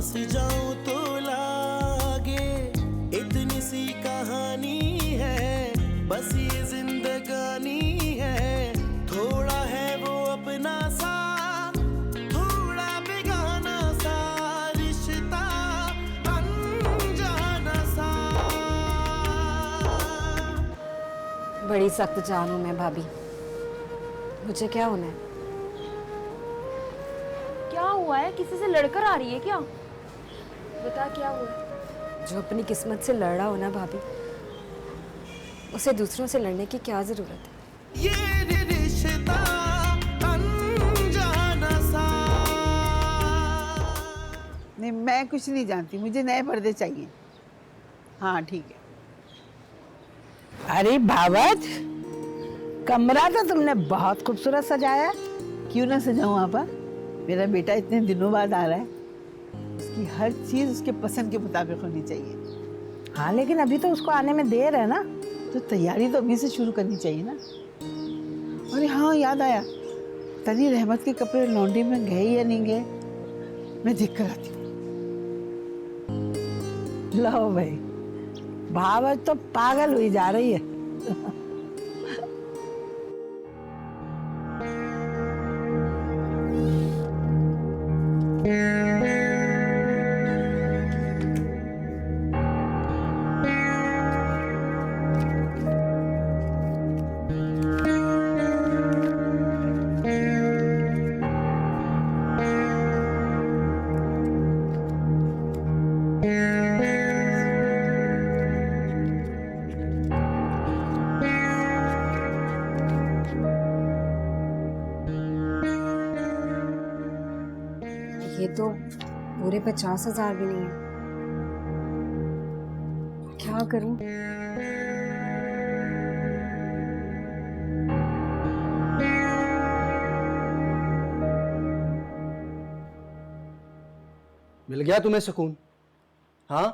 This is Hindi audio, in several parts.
फंस जाऊं तो लागे इतनी सी कहानी है, बस ये जिंदगानी है। थोड़ा है वो अपना सा, थोड़ा बेगाना सा रिश्ता, अनजाना सा। बड़ी सख्त जान हूं मैं भाभी, मुझे क्या होना है? क्या हुआ है? किसी से लड़कर आ रही है क्या? बता क्या हुआ है? जो अपनी किस्मत से लड़ रहा हो ना भाभी, उसे दूसरों से लड़ने की क्या जरूरत है? ये रिश्ता अनजाना सा। नहीं, मैं कुछ नहीं जानती, मुझे नए पर्दे चाहिए। हाँ ठीक है। अरे भावत, कमरा तो तुमने बहुत खूबसूरत सजाया। क्यों ना सजाऊं आपा? मेरा बेटा इतने दिनों बाद आ रहा है, उसकी हर चीज उसके पसंद के मुताबिक होनी चाहिए। हाँ लेकिन अभी तो उसको आने में देर है ना। तो तैयारी तो अभी से शुरू करनी चाहिए ना। अरे हाँ याद आया, तनी रहमत के कपड़े लॉन्ड्री में गए या नहीं गए, मैं देख कर आती हूँ। लो भाई, भावत तो पागल हुई जा रही है। ये तो पूरे 50,000 भी नहीं है। क्या करूं? मिल गया तुम्हें सुकून? हाँ,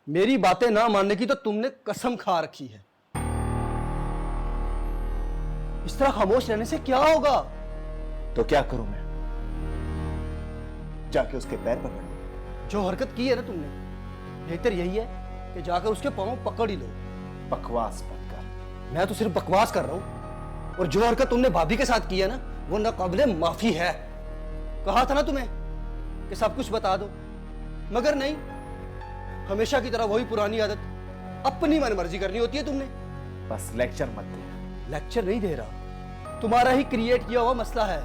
मेरी बातें ना मानने की तो तुमने कसम खा रखी है। इस तरह खामोश रहने से क्या होगा? तो क्या करूं मैं? जाके उसके पैर पकड़ लूं? जो हरकत की है ना तुमने, बेहतर यही है कि जाकर उसके पांव पकड़ ही लो। बकवास मत कर। मैं तो सिर्फ बकवास कर रहा हूं, और जो हरकत तुमने भाभी के साथ की है ना, वो नाकाबिले माफी है। कहा था ना तुम्हें कि सब कुछ बता दो, मगर नहीं, हमेशा की तरह वही पुरानी आदत, अपनी मनमर्जी करनी होती है तुमने। बस लेक्चर मत दे। लेक्चर नहीं दे रहा, तुम्हारा ही क्रिएट किया हुआ मसला है,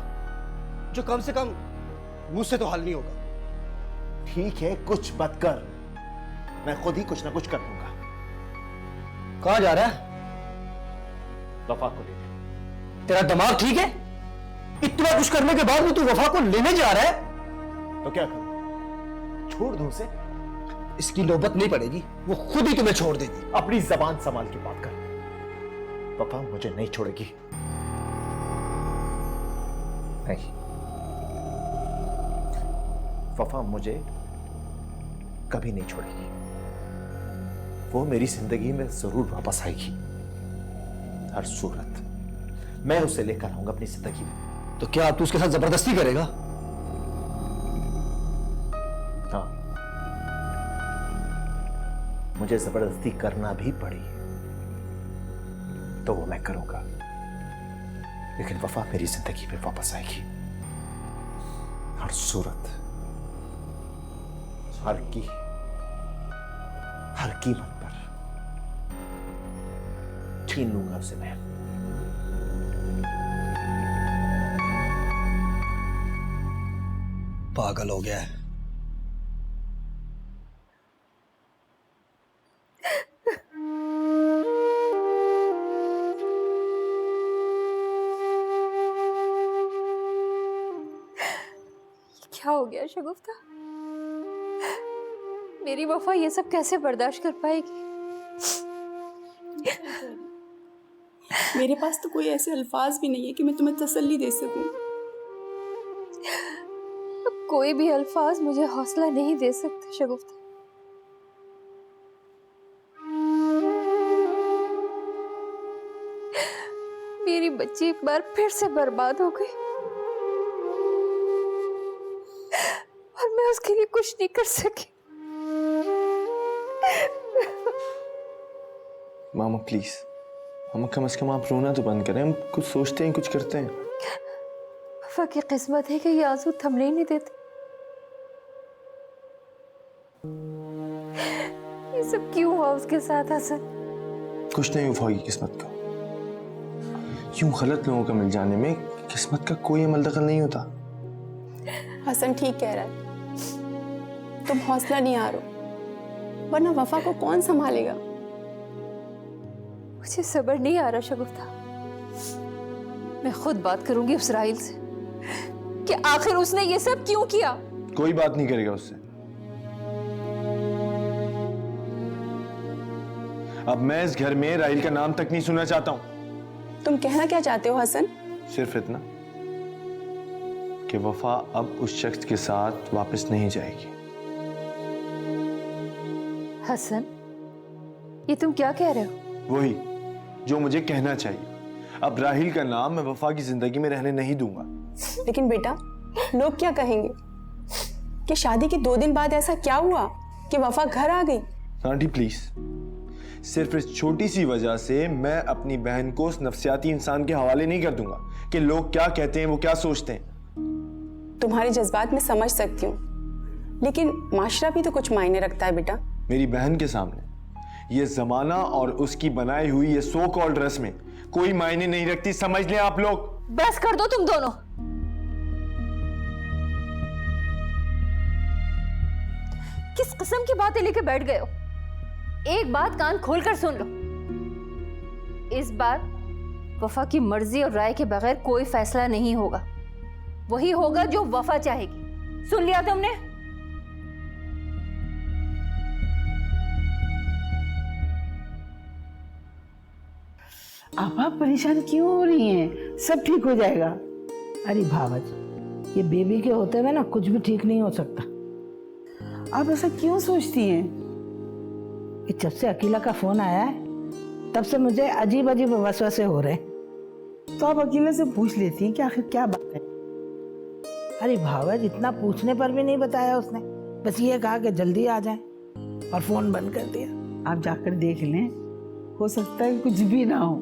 जो कम से कम मुझसे तो हल नहीं होगा। ठीक है, कुछ मत कर, मैं खुद ही कुछ ना कुछ कर लूंगा। कहां जा रहा है? वफा को लेने। तेरा दिमाग ठीक है? इतना कुछ करने के बाद भी तू वफा को लेने जा रहा है? तो क्या करूं? छोड़ दूं उसे? इसकी नौबत नहीं पड़ेगी, वो खुद ही तुम्हें छोड़ देगी। अपनी जबान संभाल के बात कर। वफा मुझे नहीं छोड़ेगी। नहीं, वफा मुझे कभी नहीं छोड़ेगी। वो मेरी जिंदगी में जरूर वापस आएगी। हर सूरत मैं उसे लेकर आऊंगा अपनी जिंदगी में। तो क्या तू उसके साथ जबरदस्ती करेगा? हाँ, मुझे जबरदस्ती करना भी पड़ी तो वो मैं करूंगा, लेकिन वफा मेरी जिंदगी में वापस आएगी। हर सूरत, हर कीमत पर छीन लूंगा उसे मैं। पागल हो गया है। क्या हो गया शगुफ्ता? मेरी वफा ये सब कैसे बर्दाश्त कर पाएगी? मेरे पास तो कोई ऐसे अल्फाज भी नहीं है कि मैं तुम्हें तसल्ली दे सकूं। अब कोई भी अल्फाज मुझे हौसला नहीं दे सकते शगुफ्ता। मेरी बच्ची एक बार फिर से बर्बाद हो गई, और मैं मैं उसके लिए कुछ नहीं कर सकी। मामा प्लीज, मामा कम से कम आप रोना तो बंद करें। हम कुछ सोचते हैं, कुछ करते हैं। वफा की किस्मत है कि ये आंसू थमने ही नहीं देते। ये सब क्यों हुआ उसके साथ हसन? कुछ नहीं वफा की किस्मत का। यूं गलत लोगों का मिल जाने में किस्मत का कोई अमल दखल नहीं होता। हसन ठीक कह रहा है, तुम हौसला नहीं हारो, वरना वफा को कौन संभालेगा। मुझे सब्र नहीं आ रहा शगुफ्ता। मैं खुद बात करूंगी उस राहिल से कि आखिर उसने ये सब क्यों किया। कोई बात नहीं करेगा उससे। अब मैं इस घर में राहिल का नाम तक नहीं सुनना चाहता हूं। तुम कहना क्या चाहते हो हसन? सिर्फ इतना कि वफा अब उस शख्स के साथ वापस नहीं जाएगी। हसन, ये तुम क्या कह रहे हो? वही जो मुझे कहना चाहिए। अब राहिल का नाम मैं वफा की जिंदगी में रहने नहीं दूंगा। लेकिन बेटा, लोग क्या कहेंगे कि शादी के 2 दिन बाद ऐसा क्या हुआ कि वफा घर आ गई? आंटी प्लीज, सिर्फ इस छोटी सी वजह से मैं अपनी बहन को उस नफसियाती इंसान के हवाले नहीं कर दूंगा कि लोग क्या कहते हैं, वो क्या सोचते हैं। तुम्हारे जज्बात में समझ सकती हूँ, लेकिन माशरा भी तो कुछ मायने रखता है बेटा। मेरी बहन के सामने ये जमाना और उसकी बनाई हुई ये सो कॉल्ड रस्में कोई मायने नहीं रखती, समझ लें आप लोग। बस कर दो तुम दोनों। किस किस्म की बातें लेके बैठ गए हो? एक बात कान खोलकर सुन लो। इस बार वफा की मर्जी और राय के बगैर कोई फैसला नहीं होगा। वही होगा जो वफा चाहेगी। सुन लिया तुमने? आप परेशान क्यों हो रही हैं? सब ठीक हो जाएगा। अरे भावज, ये बेबी के होते हुए ना कुछ भी ठीक नहीं हो सकता। आप ऐसा क्यों सोचती हैं? कि जब से अकीला का फोन आया है तब से मुझे अजीब अजीब वसवसे हो रहे हैं। तो आप अकेले से पूछ लेती हैं कि आखिर क्या बात है। अरे भावज, इतना पूछने पर भी नहीं बताया उसने। बस ये कहा कि जल्दी आ जाए और फोन बंद कर दिया। आप जाकर देख लें, हो सकता है कुछ भी ना हो,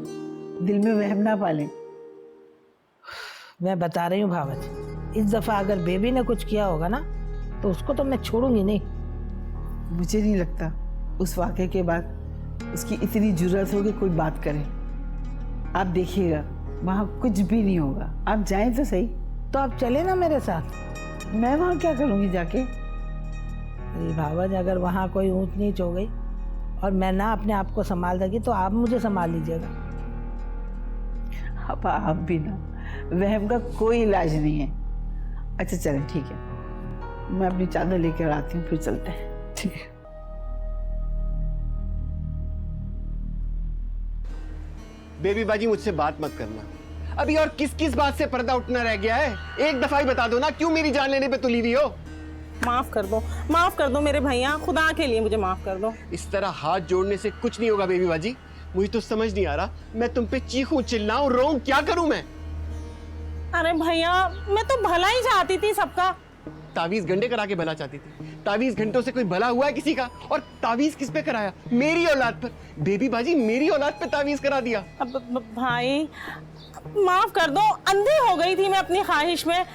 दिल में वहम ना पालें। मैं बता रही हूँ भावज, इस दफा अगर बेबी ने कुछ किया होगा ना तो उसको तो मैं छोड़ूंगी नहीं। मुझे नहीं लगता उस वाक़े के बाद उसकी इतनी जुर्रत हो कि कोई बात करे। आप देखिएगा वहाँ कुछ भी नहीं होगा। आप जाएं तो सही। तो आप चले ना मेरे साथ। मैं वहाँ क्या करूँगी जाके? अरे भावज, अगर वहाँ कोई ऊंच नीच हो गई और मैं ना अपने आप को संभाल सकी तो आप मुझे संभाल लीजिएगा। अब आप भी ना, वहम का कोई इलाज नहीं है। अच्छा चलें, ठीक है, मैं अपनी चादर लेकर आती हूँ, फिर चलते हैं। ठीक है। बेबी बाजी, मुझसे बात मत करना। अभी और किस किस बात से पर्दा उठना रह गया है? एक दफा ही बता दो ना, क्यों मेरी जान लेने पे तुली हुई हो? माफ कर दो मेरे भैया, खुदा के लिए मुझे माफ कर दो। इस तरह हाथ जोड़ने से कुछ नहीं होगा बेबी बाजी। मुझे तो समझ नहीं आ रहा, मैं तुम पे चीखूं, चिल्लाऊं, रोऊं, क्या करूं मैं? अरे भैया, मैं तो भला ही चाहती थी सबका। तावीज गंडे करा के भला चाहती थी। तावीज घंटों से कोई भला हुआ है किसी का? और तावीज किस पे कराया? मेरी औलाद पर। बेबी बाजी, मेरी औलाद पे तावीज करा दिया। अब भाई माफ कर दो, अंधी हो गई थी मैं अपनी ख्वाहिश में।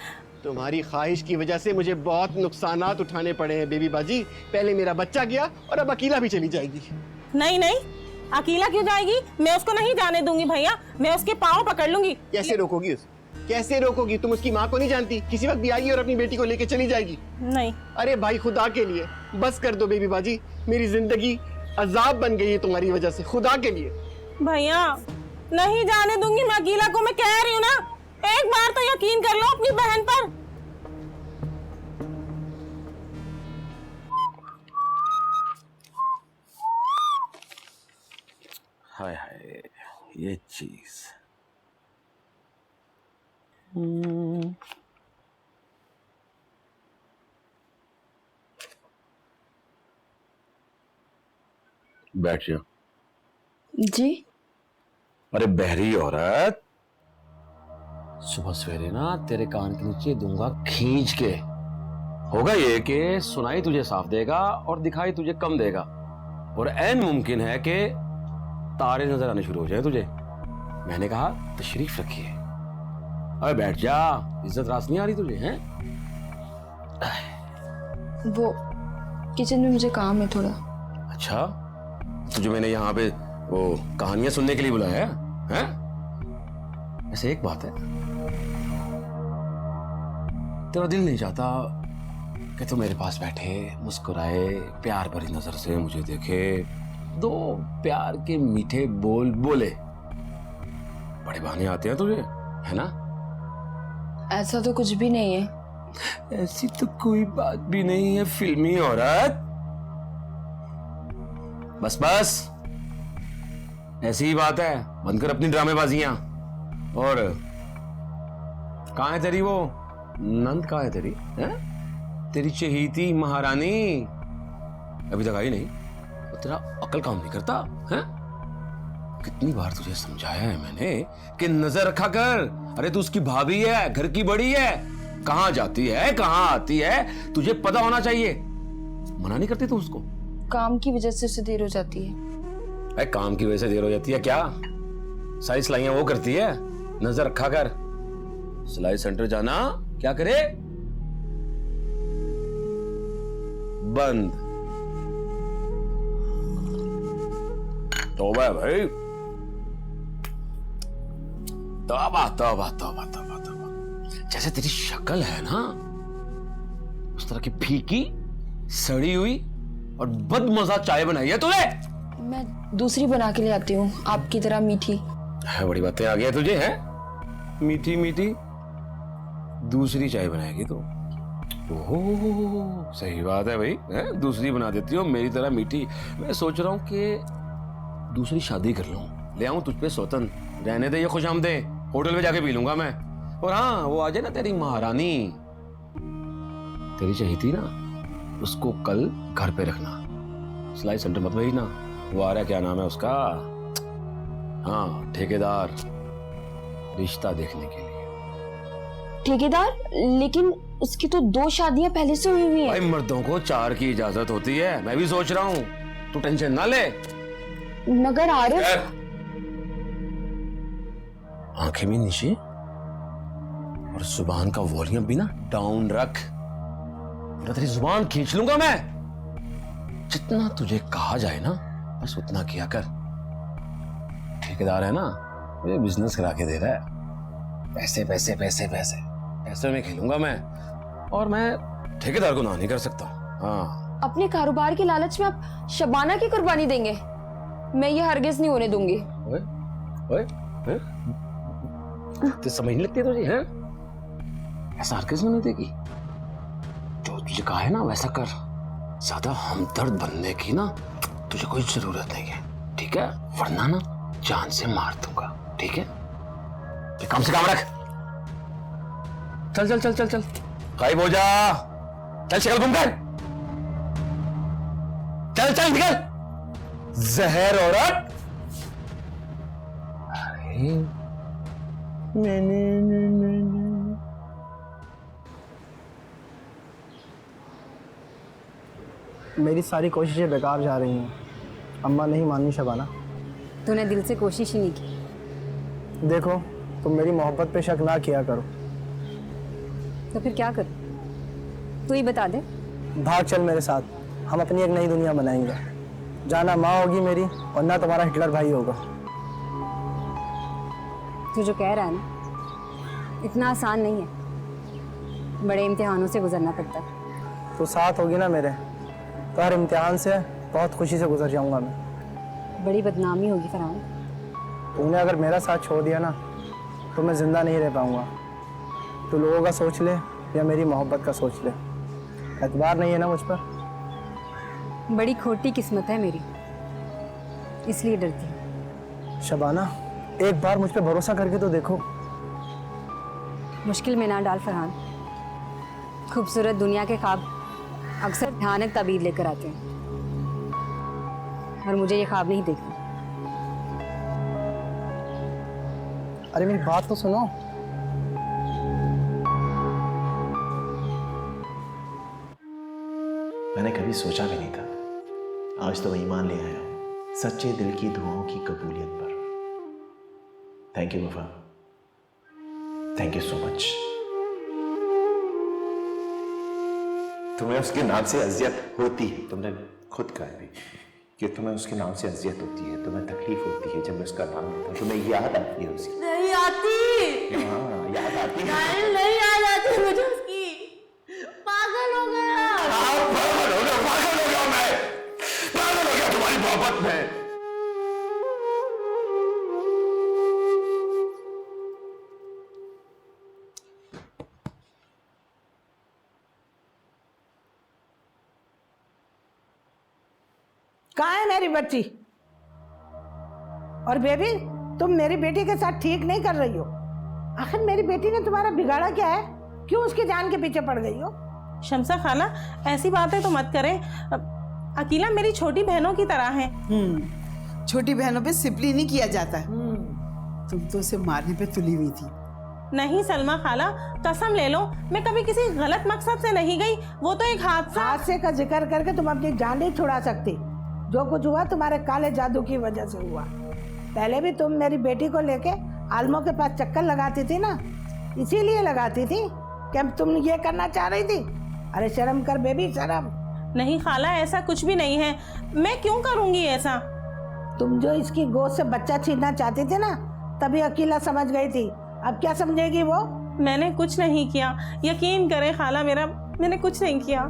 तुम्हारी ख्वाहिश की वजह से मुझे बहुत नुकसानात उठाने पड़े हैं बेबी बाजी। पहले मेरा बच्चा गया और अब अकीला भी चली जाएगी। नहीं नहीं, अकेला क्यों जाएगी? मैं उसको नहीं जाने दूंगी भैया, मैं उसके पाँव पकड़ लूंगी। कैसे रोकोगी उसे? कैसे रोकोगी? तुम उसकी माँ को नहीं जानती? किसी वक्त भी आएगी और अपनी बेटी को लेके चली जाएगी। नहीं। अरे भाई, खुदा के लिए बस कर दो बेबी बाजी। मेरी जिंदगी अजाब बन गई है तुम्हारी वजह से। खुदा के लिए भैया, नहीं जाने दूंगी मैं अकेला को। मैं कह रही हूँ ना, एक बार तो यकीन कर लो अपनी बहन पर। हाय हाय, ये चीज। बैठ जाओ। जी। अरे बहरी औरत, सुबह सवेरे ना तेरे कान के नीचे दूंगा खींच के। होगा ये कि सुनाई तुझे साफ देगा और दिखाई तुझे कम देगा, और ऐन मुमकिन है कि तारे नजर आने शुरू हो जाए तुझे। मैंने कहा तशरीफ रखिए। अरे बैठ जा, इज्जत रास नहीं आ रही तुझे? हैं? वो किचन में मुझे काम है थोड़ा। अच्छा, तुझे मैंने यहाँ पे वो कहानियां सुनने के लिए बुलाया है? ऐसे एक बात है, तेरा दिल नहीं चाहता कि तू मेरे पास बैठे, मुस्कुराए, प्यार भरी नजर से मुझे देखे, दो प्यार के मीठे बोल बोले? बड़े बहाने आते हैं तुझे, है ना? ऐसा तो कुछ भी नहीं है। ऐसी तो कोई बात भी नहीं है फिल्मी औरत। बस बस, ऐसी ही बात है, बंद कर अपनी ड्रामेबाजियां। और कहाँ है तेरी वो नंद? कहाँ है तेरी? है? तेरी चहेती महारानी अभी तक आई नहीं? और तेरा अकल काम नहीं करता है? कितनी बार तुझे समझाया है मैंने कि नजर रखा कर। अरे तू उसकी भाभी है, घर की बड़ी है, कहाँ जाती है कहाँ आती है तुझे पता होना चाहिए। मना नहीं करती तू उसको? काम की वजह से उसे देर हो जाती है। अरे काम की वजह से देर हो जाती है क्या? सारी सिलाइयां वो करती है, नजर रखा कर। सिलाई सेंटर जाना क्या करे? बंद। तौबा है भाई, तौबा तौबा तौबा तौबा तौबा। जैसे तेरी शक्ल है ना, उस तरह की फीकी, सड़ी हुई और बदमजा चाय बनाई है तूने। मैं दूसरी बना के ले आती हूँ, आपकी तरह मीठी। है बड़ी बातें आ गया तुझे, है? मीठी मीठी दूसरी चाय बनाएगी तो? ओह सही बात है भाई, है? दूसरी बना देती हो मेरी तरह मीठी। मैं सोच रहा हूँ कि दूसरी शादी कर लूं, ले आऊं तुझ पे सौतन। रहने दे ये खुशामदे, होटल में जाके पी लूंगा मैं। और हाँ, वो आ जाए ना तेरी महारानी, तेरी चहेती ना, उसको कल घर पे रखना, सिलाई सेंटर मत भेजना। वो आ रहा है, क्या नाम है उसका? हाँ, ठेकेदार, रिश्ता देखने के लिए। ठेकेदार? लेकिन उसकी तो 2 शादियां पहले से हुई हुई हैं। भाई मर्दों को 4 की इजाजत होती है, मैं भी सोच रहा हूँ, तू टेंशन ना ले। मगर आरिफ, आंखें भी नीचे और जुबान का वॉल्यूम भी ना डाउन रख, वरना तेरी जुबान खींच लूंगा मैं। जितना तुझे कहा जाए ना बस उतना किया कर। ठेकेदार है ना, मुझे बिजनेस करा के दे रहा है, पैसे पैसे पैसे पैसे पैसे में खेलूंगा मैं, और मैं ठेकेदार को ना नहीं कर सकता। हाँ, अपने कारोबार के लालच में आप शबाना की कुर्बानी देंगे? मैं ये हरगिज नहीं होने दूंगी। ओए, ओए, ओए? तो समझ नहीं लगती तुझे, है? ऐसा हरगिज नहीं देगी। जो तुझे कहा है ना वैसा कर। ज्यादा हमदर्द बनने की ना तुझे कोई जरूरत नहीं है, ठीक है? वरना ना जान से मार दूंगा, ठीक है? ये काम से काम रख। चल चल चल चल चल, गायब हो जा। चल शक्ल घूम कर, चल चल निकल, जहर औरत। अरे मेरी सारी कोशिशें बेकार जा रही हैं। अम्मा नहीं मानी शबाना। तूने दिल से कोशिश ही नहीं की। देखो, तुम मेरी मोहब्बत पे शक ना किया करो। तो फिर क्या करूं? तू ही बता दे। भाग चल मेरे साथ, हम अपनी एक नई दुनिया बनाएंगे। जाना माँ होगी मेरी, और ना तुम्हारा हिटलर भाई होगा। तू जो कह रहा है ना, इतना आसान नहीं है, बड़े इम्तिहानों से गुजरना पड़ता है। तो साथ होगी ना मेरे, तो हर इम्तिहान से बहुत खुशी से गुजर जाऊंगा मैं। बड़ी बदनामी होगी फरहान। तुमने अगर मेरा साथ छोड़ दिया ना, तो मैं जिंदा नहीं रह पाऊंगा। तो लोगों का सोच ले या मेरी मोहब्बत का सोच ले, एतबार नहीं है ना मुझ पर। बड़ी खोटी किस्मत है मेरी, इसलिए डरती हूँ। शबाना, एक बार मुझ पे भरोसा करके तो देखो। मुश्किल में ना डाल फरहान। खूबसूरत दुनिया के ख्वाब अक्सर भयानक ताबीर लेकर आते हैं, और मुझे ये ख्वाब नहीं देखना। अरे मेरी बात तो सुनो। मैंने कभी सोचा भी नहीं था। आज तो ईमान ले आया हूं सच्चे दिल की दुआओं की कबूलियत पर। थैंक यू वफा, थैंक यू सो मच। तुम्हें उसके नाम से अजियत होती है, तुमने खुद कहा भी कि तुम्हें उसके नाम से अजियत होती है, तुम्हें तकलीफ होती है जब मैं उसका नाम लेता हूं, तुम्हें याद आती है उसकी। नहीं आती। हाँ, याद आती है। नहीं याद आती मुझे उसकी। पागल हो गया। पागल हो गया मैं, पागल हो गया तुम्हारी मोहब्बत में। कहाँ है मेरी बच्ची? और बेबी, तुम मेरी बेटी के साथ ठीक नहीं कर रही हो। आखिर मेरी बेटी ने तुम्हारा बिगाड़ा क्या है? क्यों उसकी जान के पीछे पड़ गई हो? शमसा खाला, ऐसी बातें तो मत करें। अकीला मेरी छोटी बहनों की तरह है। छोटी बहनों पे सिपली नहीं किया जाता है। तुम तो उसे मारने पे तुली हुई थी। नहीं सलमा खाला, कसम ले लो, मैं कभी किसी गलत मकसद से नहीं गई। वो तो एक हादसे का जिक्र करके तुम अपनी जान नहीं छुड़ा सकती। जो कुछ हुआ तुम्हारे काले जादू की वजह से हुआ। पहले भी तुम मेरी बेटी को लेके आलमों के पास चक्कर लगाती थी ना, इसीलिए लगाती थी कि अब तुम ये करना चाह रही थी। अरे शर्म कर बेबी, शर्म। नहीं खाला, ऐसा कुछ भी नहीं है। मैं क्यों करूंगी ऐसा? तुम जो इसकी गोद से बच्चा छीनना चाहती थी ना, तभी अकेला समझ गई थी। अब क्या समझेगी वो? मैंने कुछ नहीं किया, यकीन करें खाला, मैंने कुछ नहीं किया।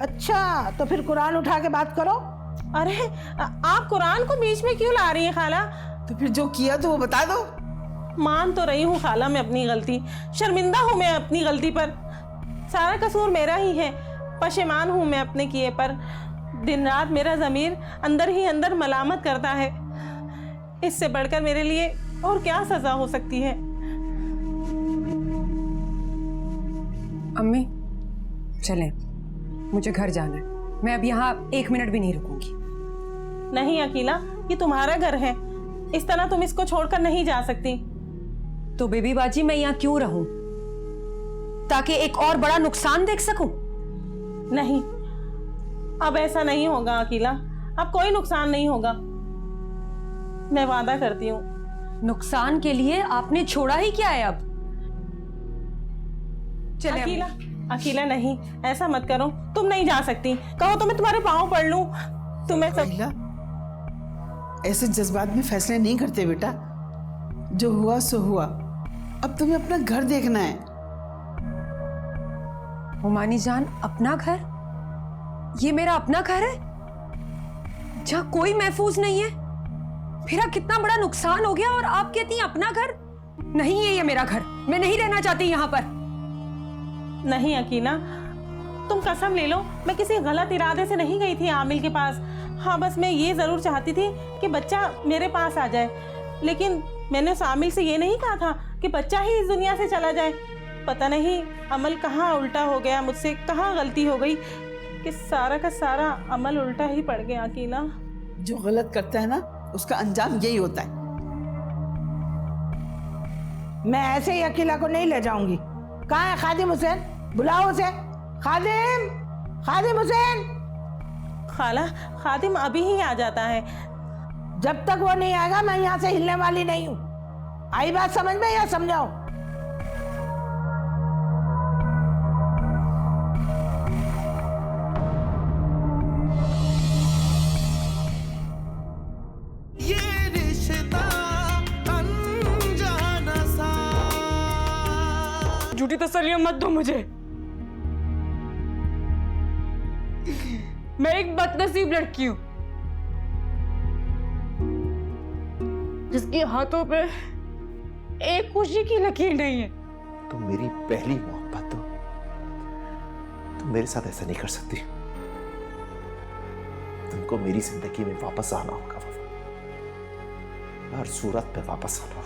अच्छा, तो फिर कुरान उठा के बात करो। अरे आप कुरान को बीच में क्यों ला रही हैं खाला? तो फिर जो किया तो वो बता दो। मान तो रही हूँ खाला मैं अपनी गलती, शर्मिंदा हूँ मैं अपनी गलती पर। सारा कसूर मेरा ही है, पशेमान हूँ मैं अपने किए पर। दिन रात मेरा ज़मीर अंदर ही अंदर मलामत करता है। इससे बढ़कर मेरे लिए और क्या सजा हो सकती है? अम्मी चलें, मुझे घर जाना है। मैं अब यहाँ 1 मिनट भी नहीं रुकूंगी। नहीं अकीला, ये तुम्हारा घर है, इस तरह तुम इसको छोड़कर नहीं जा सकती। तो बेबी बाजी, मैं यहाँ क्यों रहूं? ताकि एक और बड़ा नुकसान देख सकूं? नहीं, अब ऐसा नहीं होगा अकीला, अब कोई नुकसान नहीं होगा, मैं वादा करती हूँ। नुकसान के लिए आपने छोड़ा ही क्या है अब? चले अकीला, अकीला नहीं, ऐसा मत करो, तुम नहीं जा सकती। कहो तो मैं तुम्हारे पाँव पड़ लूं। तुम्हें सब ऐसे जज्बात में फैसले नहीं करते बेटा। जो हुआ सो हुआ, अब तुम्हें अपना घर देखना है। हुमानी जान, अपना घर? ये मेरा अपना घर है जहाँ कोई महफूज नहीं है? मेरा कितना बड़ा नुकसान हो गया और आप कहती हैं अपना घर? नहीं है ये मेरा घर, मैं नहीं रहना चाहती यहाँ पर। नहीं अकीला, तुम कसम ले लो, मैं किसी गलत इरादे से नहीं गई थी आमिल के पास। हाँ, बस मैं ये जरूर चाहती थी कि बच्चा मेरे पास आ जाए, लेकिन मैंने उस आमिल से ये नहीं कहा था कि बच्चा ही इस दुनिया से चला जाए। पता नहीं अमल कहाँ उल्टा हो गया, मुझसे कहाँ गलती हो गई कि सारा का सारा अमल उल्टा ही पड़ गया। अकीला, जो गलत करता है ना, उसका अंजाम यही होता है। मैं ऐसे ही अकीला को नहीं ले जाऊंगी। कहाँ है खादिम हुसैन? बुलाओ उसे। खादिम, खादिम हुसैन। खाला, खादिम अभी ही आ जाता है। जब तक वो नहीं आएगा मैं यहाँ से हिलने वाली नहीं हूँ। आई बात समझ में या समझाओ? ये रिश्ता अनजाना सा। झूठी तसल्लियां मत दो मुझे। मैं एक बदनसीब लड़की हूं जिसके हाथों पे एक खुशी की लकीर नहीं है। तुम मेरी पहली मोहब्बत हो, तुम मेरे साथ ऐसा नहीं कर सकती। तुमको मेरी जिंदगी में वापस आना होगा वफा, हर सूरत पे वापस आना होगा।